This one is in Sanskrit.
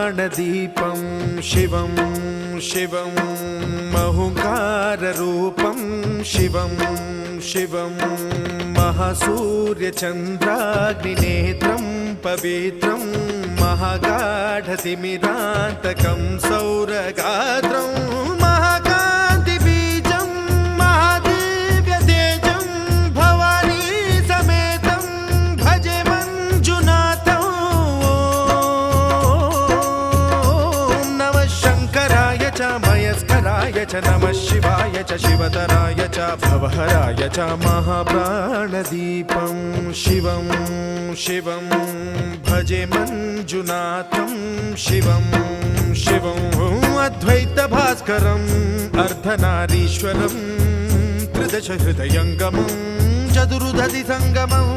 महाप्राणदीपं शिवं शिवं महुकाररूपं शिवं शिवं महासूर्यचन्द्राग्निनेत्रं पवित्रं महागाढतिमिरान्तकं सौरगात्रं महाकान्तिबीजं महादिव्यतेजं भवानी समेतं भजे मञ्जुनाथं। ॐ नमः शङ्कराय च मयस्कराय च नमः शिवाय च शिवतराय च भवहराय च महाप्राणदीपं शिवं शिवं भजे मञ्जुनाथं शिवं शिवं अद्वैतभास्करम् अर्धनारीश्वरं त्रिदश हृदयङ्गमं चतुर्दधि सङ्गमम्